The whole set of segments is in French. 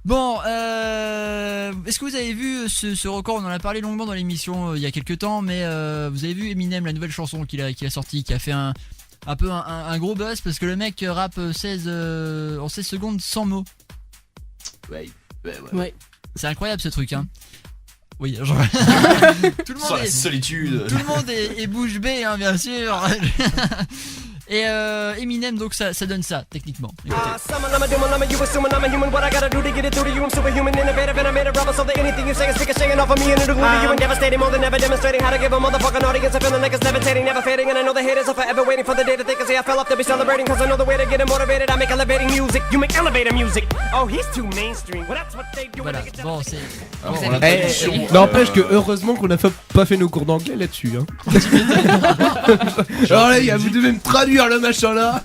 Bon, est-ce que vous avez vu ce record? On en a parlé longuement dans l'émission il y a quelques temps, mais vous avez vu Eminem, la nouvelle chanson qu'il a sortie, qui a fait un peu un gros buzz parce que le mec rappe en 16 secondes sans mots. Ouais. C'est incroyable ce truc, hein. Oui, genre... tout le monde Sur la solitude. Tout le monde est bouche bée, hein, bien sûr. Et Eminem, donc ça donne ça, techniquement. Écoutez. Voilà, bon, c'est... N'empêche que heureusement qu'on n'a pas fait nos cours d'anglais là-dessus. Hein. Alors là, vous devez me traduire le machin là.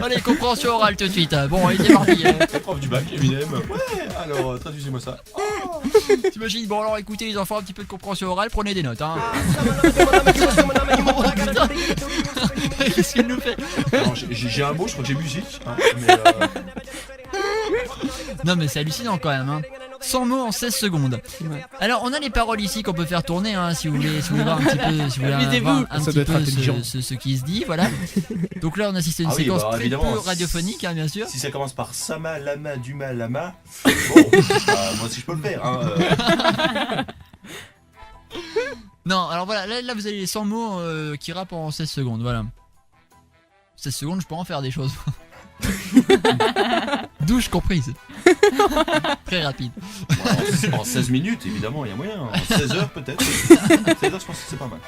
Allez, compréhension orale tout de suite. Bon, allez, c'est parti. Le prof du bac, Eminem. Ouais, alors traduisez-moi ça. T'imagines, bon alors écoutez les enfants, un petit peu de compréhension orale, prenez des notes, hein. Qu'est-ce qu'il nous fait? Alors, j'ai un mot, je crois que j'ai musique. Hein, Non mais c'est hallucinant quand même, hein. 100 mots en 16 secondes. Alors on a les paroles ici qu'on peut faire tourner, hein, si vous voulez voir un petit peu, si vous voulez voir un petit peu ce qui se dit, voilà. Donc là on assiste à une séquence très peu radiophonique, hein, bien sûr. Si ça commence par Sama, Lama, Duma, Lama, bon, moi aussi je peux le faire. Hein, Non, alors voilà, là vous avez les 100 mots qui rappent en 16 secondes, voilà. 16 secondes, je peux en faire des choses. Douche comprise. Très rapide. En 16 minutes, évidemment, il y a moyen. En 16 heures, peut-être. 16 heures, je pense que c'est pas mal.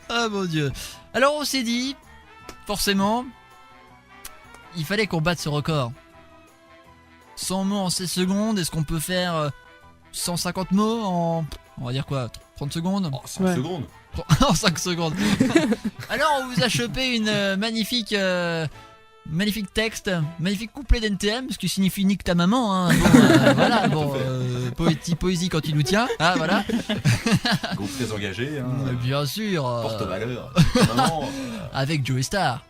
Ah mon dieu. Alors on s'est dit, forcément, il fallait qu'on batte ce record. 100 mots en 16 secondes, est-ce qu'on peut faire 150 mots en... On va dire quoi, 30 secondes? En 5 secondes. En 5 secondes. Alors on vous a chopé une magnifique texte, magnifique couplet d'NTM, ce qui signifie nique ta maman, hein. Bon, voilà, bon, poésie quand il nous tient, ah voilà. Groupe très engagé, hein. Bien sûr. Porte-valeur. Avec Joey Star.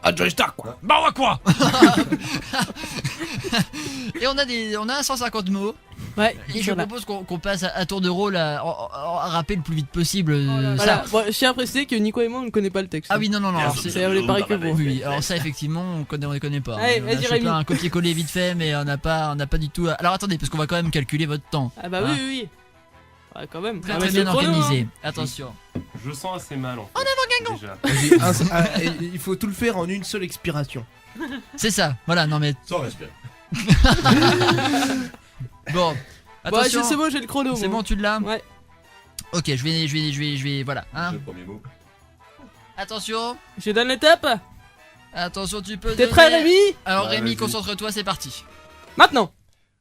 Ah, Joey Star quoi. Bah quoi. Et on a 150 mots. Ouais. Et je propose qu'on passe à tour de rôle à rapper le plus vite possible. Voilà. Bon, je tiens à préciser que Nico et moi on ne connaît pas le texte. Ah oui, non. Alors, c'est pareil que vous. Oui, alors ça effectivement on ne connaît pas. Allez, on a vas-y, chopé Rémi. un copier-coller vite fait, mais on n'a pas du tout. Alors attendez, parce qu'on va quand même calculer votre temps. Ah bah oui. Ouais, quand même. Très bien organisé. Attention. Je sens assez mal en fait. Il faut tout le faire en une seule expiration. C'est ça, voilà, non mais. Sans respirer. Bon. Attention. Ouais, c'est bon, j'ai le chrono. C'est bon, tu l'as? Ouais. Ok, je vais, voilà. Hein. Le premier mot. Attention. Je donne le top. Attention, tu peux. T'es prêt, Rémi? Alors Ouais, Rémi, vas-y. concentre-toi, c'est parti. Maintenant.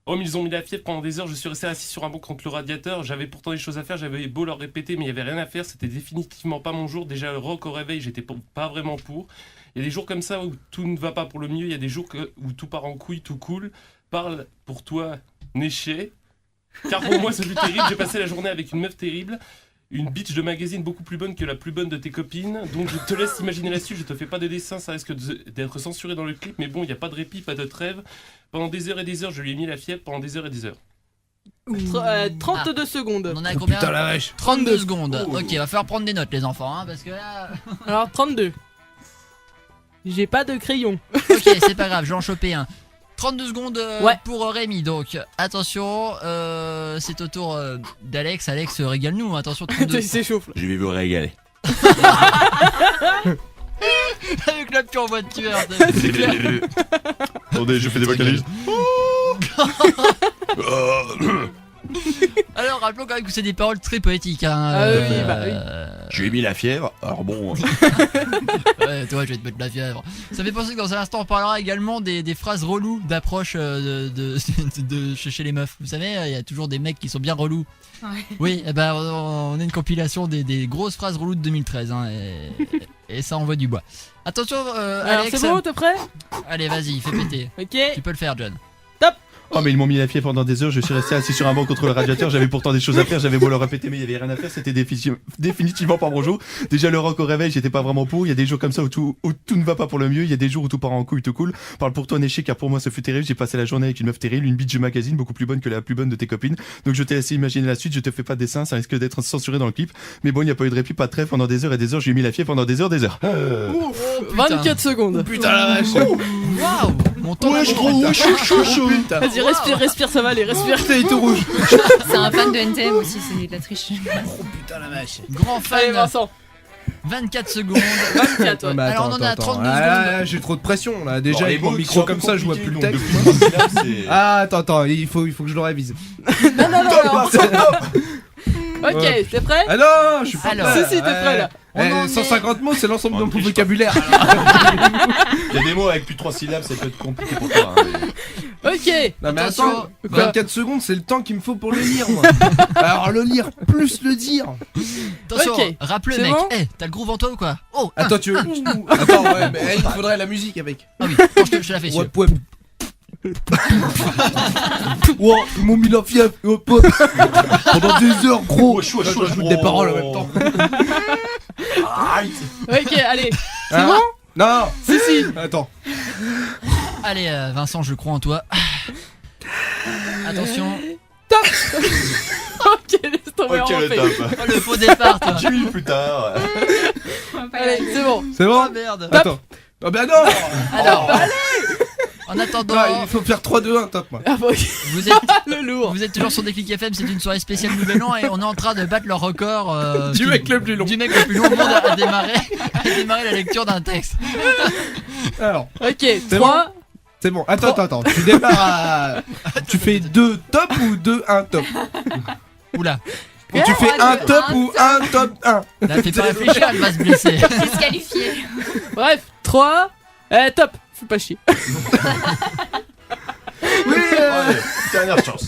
Oh, mais ils ont mis la fièvre pendant des heures, je suis resté assis sur un banc contre le radiateur, j'avais pourtant des choses à faire, j'avais beau leur répéter, mais il y avait rien à faire, c'était définitivement pas mon jour. Déjà, le rock au réveil, j'étais pas vraiment pour. Il y a des jours comme ça où tout ne va pas pour le mieux, il y a des jours où tout part en couille, tout cool. Parle pour toi, Néché. Car pour moi, ce fut terrible, j'ai passé la journée avec une meuf terrible. Une bitch de magazine beaucoup plus bonne que la plus bonne de tes copines. Donc je te laisse imaginer la suite, je te fais pas de dessin, ça risque d'être censuré dans le clip. Mais bon, il n'y a pas de répit, pas de trêve. Pendant des heures et des heures, je lui ai mis la fièvre pendant des heures et des heures. 32 secondes. On en a combien? Putain la vache. 32 secondes. Oh. Ok, va falloir prendre des notes les enfants, hein, parce que là... Alors 32. J'ai pas de crayon. Ok, c'est pas grave, je vais en choper un. 32 secondes Ouais. pour Rémi, donc attention, c'est au tour d'Alex. Alex, régale-nous, attention, 32. C'est chaud. Je vais vous régaler. Avec la pure voiture. Attendez, je fais des vocalises. Alors, rappelons quand même que c'est des paroles très poétiques, hein. Ah oui, bah oui. J'ai mis la fièvre, alors bon. Ouais, toi, je vais te mettre la fièvre. Ça fait penser que dans un instant, on parlera également des phrases reloues d'approche de chez les meufs. Vous savez, il y a toujours des mecs qui sont bien relous. Ouais. Oui, eh ben, on a une compilation des grosses phrases reloues de 2013, hein, et ça envoie du bois. Attention, Alors Alex. c'est bon, t'es prêt? Allez, vas-y, fais péter. Ok. Tu peux le faire, John. Oh mais ils m'ont mis la fièvre pendant des heures, je suis resté assis sur un banc contre le radiateur, j'avais pourtant des choses à faire, j'avais beau leur répéter mais il y avait rien à faire, c'était définitivement pas mon jour. Déjà le rock au réveil, j'étais pas vraiment pour, il y a des jours comme ça où tout ne va pas pour le mieux, il y a des jours où tout part en couille, tout cool. Parle pour toi Néché car pour moi ce fut terrible, j'ai passé la journée avec une meuf terrible, une bitch de magazine beaucoup plus bonne que la plus bonne de tes copines. Donc je t'ai laissé imaginer la suite, je te fais pas de dessin, ça risque d'être censuré dans le clip. Mais bon, il y a pas eu de répit, pas de trêve pendant des heures et des heures, j'ai mis la fièvre pendant des heures. 24 secondes. Putain la vache. Waouh, mon temps Ouais, je d'amour. crois, ouais, chaud. Putain. Vas-y, respire, ça va aller, respire. Putain, il est tout rouge. C'est un fan de NTM aussi, c'est de la triche. Oh putain la vache. Grand Allez, fan. Vincent. 24 secondes. 24, ouais. Mais Alors, attends, on en est à attends, 32 attends. secondes. Ah, j'ai trop de pression là. Déjà Bon, avec les mon mots, micro c'est un comme peu ça, je vois compliqué, plus le donc texte. depuis 3 syllabes, c'est- Ah attends, il faut que je le révise. Ok, t'es prêt? Ah non, je suis pas Alors, prêt. Si, t'es prêt là. On en est- 150 mots, c'est l'ensemble de On mon triche vocabulaire. Il y a des mots avec plus de 3 syllabes, ça peut être compliqué pour toi. Hein, mais- Ok. Non mais Attention. attends, 24 secondes, c'est le temps qu'il me faut pour le lire moi. Alors le lire plus le dire. Attention, Ok. rappe-le C'est mec. bon T'as le groove en toi ou quoi? Oh, Attends, tu veux Attends, ouais, mais il faudrait la musique avec. ah oui, non, je te la fais Ouais, sûr. ouais. Wow, ils m'ont mis la fièvre. Hop, hop. Pendant des heures, gros. Ouais, chaud, Là, je chaud, rajoute chaud. des paroles en même temps. Arrête. Ok, allez. C'est Hein bon? Non. Si. Attends. Allez, Vincent, je crois en toi. Attention. Ok, laisse tomber, Ok, on le refait. top. Oh, le faux départ, toi. 10 minutes plus tard. Allez, c'est bon. C'est Oh bon merde. Attends. Oh bah non. Alors, en attendant, Non, il faut faire 3, 2, 1, top moi. Ah, bon, ok. vous êtes, Le lourd. vous êtes toujours sur Déclic FM, c'est une soirée spéciale Nouvel An et on est en train de battre le record Du mec le plus long. Du mec le plus long au monde à démarrer la lecture d'un texte. Alors, Ok, C'est 3. c'est bon. Attends. Tu démarres à. Tu fais 2 top ou 2, 1 top? Oula, Ou tu fais un top ou un top 1? là fais pas réfléchir, elle va se blesser. Disqualifié. Bref, 3. Top. Fais pas chier. Oui, Allez, dernière chance.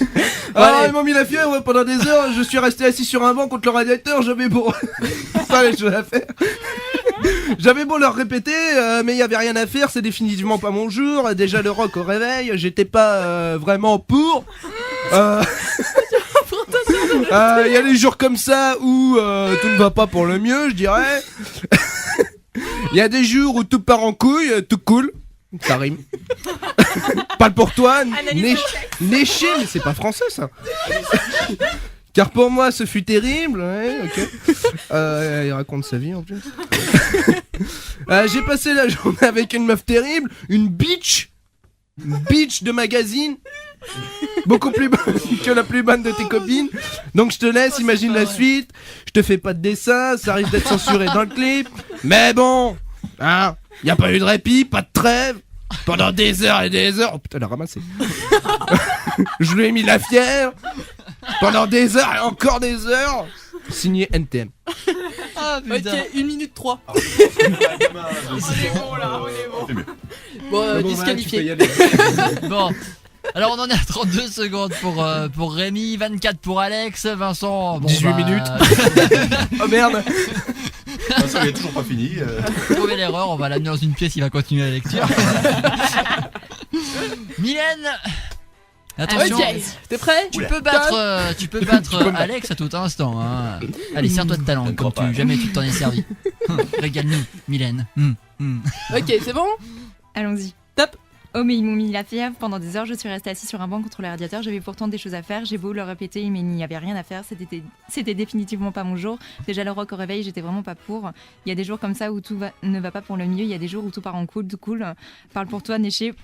Ah, ils m'ont mis la fièvre pendant des heures, je suis resté assis sur un banc contre le radiateur, j'avais beau... Ça, les choses à faire. J'avais beau leur répéter, mais il y avait rien à faire, c'est définitivement pas mon jour. Déjà le rock au réveil, j'étais pas vraiment pour. Il y a des jours comme ça où tout ne va pas pour le mieux, je dirais. Il y a des jours où tout part en couille, tout cool. Ça rime. Parle pour toi, Néché, mais c'est pas français ça. Car pour moi ce fut terrible, ouais, ok. Il raconte sa vie en plus. J'ai passé la journée avec une meuf terrible, une bitch de magazine, beaucoup plus bonne que la plus bonne de tes copines. Donc je te laisse, imagine la suite. Je te fais pas de dessin, ça risque d'être censuré dans le clip. Mais bon, hein, y a pas eu de répit, pas de trêve. Pendant des heures et des heures. Oh putain, elle a ramassé. Je lui ai mis la fièvre. Pendant des heures et encore des heures. Signé NTM. Ah Ok, 1 minute 3. On est bon, là, on est bon. Bon, disqualifié. Bon, alors on en est à 32 secondes pour Rémi, 24 pour Alex, Vincent. Bon, 18 minutes. Oh merde. Ça, il est toujours pas fini. Trouver l'erreur, on va l'amener dans une pièce, il va continuer la lecture. Mylène, attention. Ok, t'es prêt? Tu peux battre Alex à tout instant. Hein. Allez, sers-toi de talent, comme pas. jamais tu t'en es servi. Régale-nous, Mylène. Ok, c'est bon? Allons-y. Top. Oh mais ils m'ont mis la fièvre pendant des heures, je suis restée assise sur un banc contre le radiateur, j'avais pourtant des choses à faire, j'ai beau leur répéter mais il n'y avait rien à faire, c'était définitivement pas mon jour. Déjà le rock au réveil, j'étais vraiment pas pour. Il y a des jours comme ça où ne va pas pour le mieux, il y a des jours où tout part en cool, tout cool. Parle pour toi Néché,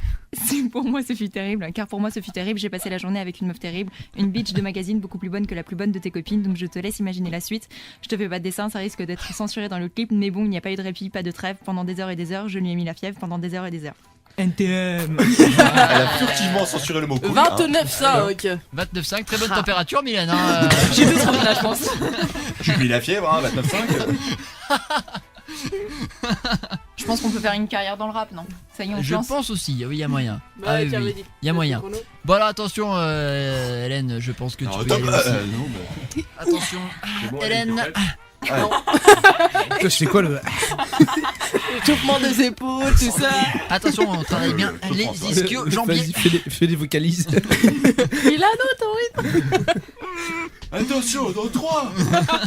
pour moi ce fut terrible, car pour moi ce fut terrible, j'ai passé la journée avec une meuf terrible, une bitch de magazine beaucoup plus bonne que la plus bonne de tes copines, donc je te laisse imaginer la suite. Je te fais pas de dessin, ça risque d'être censuré dans le clip, mais bon, il n'y a pas eu de répit, pas de trêve, pendant des heures et des heures, je lui ai mis la fièvre pendant des heures et des heures. NTM. Elle a furtivement censuré le mot cool. 29, ça, ok. 29,5, très bonne température, Mylène. Hein. J'ai plus trop là, je pense. J'ai mis la fièvre, hein, 29,5. Je pense qu'on peut faire une carrière dans le rap, non? Ça y est, on se Je lance. pense aussi, oui, il y a moyen. Bah, Ah oui, tu avais oui. dit. Il y a moyen. Bon alors attention Hélène, je pense que tu Alors, peux y top, aller aussi. non, mais Attention c'est bon, Hélène, allez, Toi, c'est quoi le. Échauffement des épaules, tout ça. Attention, on travaille bien les ischio-jambiers. Vas-y, fais des vocalises. Il a un autre rythme. Attention, dans 3,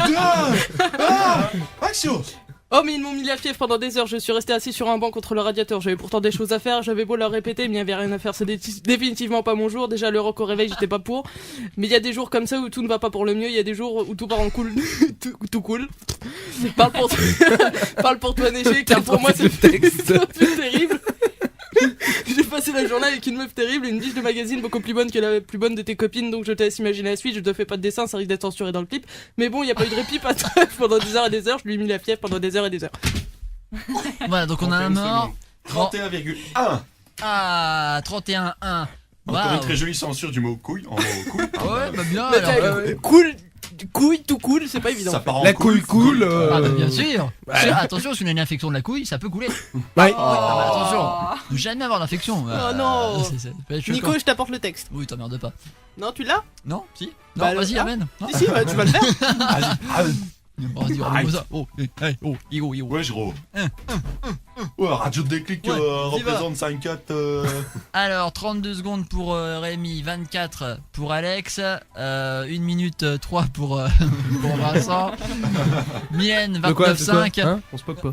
2, 1, action. Oh mais ils m'ont mis la fièvre pendant des heures, je suis resté assis sur un banc contre le radiateur, j'avais pourtant des choses à faire, j'avais beau leur répéter mais il n'y avait rien à faire, c'est définitivement pas mon jour, déjà le rock au réveil j'étais pas pour, mais il y a des jours comme ça où tout ne va pas pour le mieux, il y a des jours où tout part en cool, tout cool. Parle pour toi Neige, car pour moi c'est le texte plus terrible. J'ai passé la journée avec une meuf terrible et une biche de magazine beaucoup plus bonne que la plus bonne de tes copines, donc je te laisse imaginer la suite, je te fais pas de dessin, ça risque d'être censuré dans le clip, mais bon, il y a pas eu de répit, pas de trêve pendant des heures et des heures, je lui ai mis la fièvre pendant des heures et des heures. Voilà, donc on a un mort. 31,1. Ah, 31-1. Encore une Waouh. très jolie censure du mot couille en mot couille. Ah ouais, bah bien. Mais Alors, cool, couille, tout cool, c'est pas évident. Ça part en La couille cool. Ah bah bien sûr. Attention, si on a une infection de la couille, ça peut couler. Ouais. Ah bah attention, ne jamais avoir d'infection. Oh non. Ça peut être choquant. Nico, je t'apporte le texte. Oui, t'emmerdes pas. Non, tu l'as? Non, si. Non, Bah, vas-y, ah. amène. Non. Si, ouais, tu vas le faire. Bon, vas-y, remets-moi ça. Oh, Igo. Ouais, Giro. Ouais, Radio de Déclic Ouais, y va. représente 5-4. Alors, 32 secondes pour Rémi, 24 pour Alex, 1 minute 3 pour Vincent, Mylène, De quoi 29,5. Hein on se poque pas.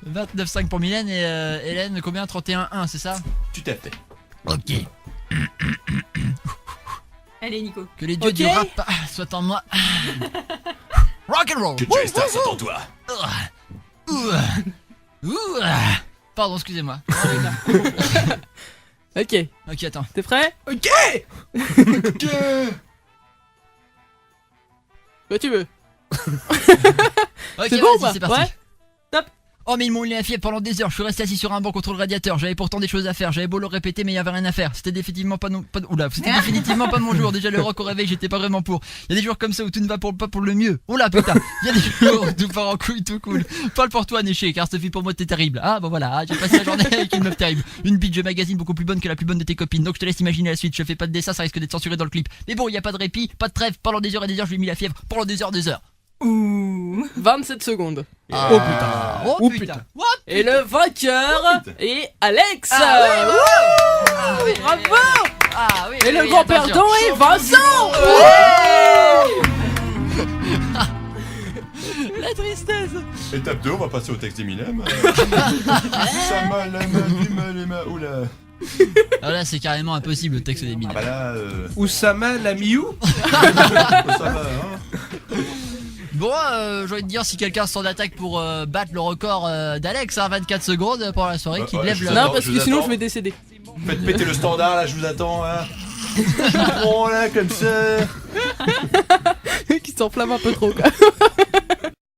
29,5 pour Mylène et Hélène, combien? 31,1, c'est ça? Tu t'es fait. Ok. Allez, Nico. Que les dieux Ok. du rap soient en moi. Rock and roll. Que Joey Star soit en toi. Pardon, excusez-moi. Ok, Ok, attends. t'es prêt? Ok. Quoi tu veux? Ok, C'est bon ou vas-y, pas? c'est parti. Ouais. Top. Oh mais ils m'ont eu la fièvre pendant des heures, je suis resté assis sur un banc contre le radiateur, j'avais pourtant des choses à faire, j'avais beau le répéter mais il y avait rien à faire, c'était définitivement pas définitivement pas mon jour, déjà le rock au réveil j'étais pas vraiment pour, il y a des jours comme ça où tout ne va pas pour le mieux, oh là putain, il y a des jours où tout part en couille tout cool, parle pour toi Néché, car Sophie pour moi t'es terrible, ah bah voilà, j'ai passé la journée avec une meuf terrible, une bitch de magazine beaucoup plus bonne que la plus bonne de tes copines, donc je te laisse imaginer la suite, je fais pas de dessin, ça risque d'être censuré dans le clip, mais bon il y a pas de répit, pas de trêve, pendant des heures et des heures je lui ai mis la fièvre, pendant des heures. 27 secondes. Ah. Oh putain. Oh Oh, putain. putain. Et le vainqueur est Alex. Ah oui, Bravo. Ah oui. Et le oui, grand attention. perdant est Vincent. La tristesse. Étape 2, on va passer au texte d'Eminem. Oula. Ah là c'est carrément impossible le texte des Ah mines. bah là, Oussama Lamiou. ça va, hein. Bon j'ai envie de dire si quelqu'un s'en attaque pour battre le record d'Alex, 24 secondes pour la soirée, qui Ouais, lève je le... vous Non attends, parce je que vous sinon attends. je vais décéder. Faites péter le standard, là, je vous attends, hein. Je vous prends, là, comme ça. Qui s'enflamme un peu trop quoi.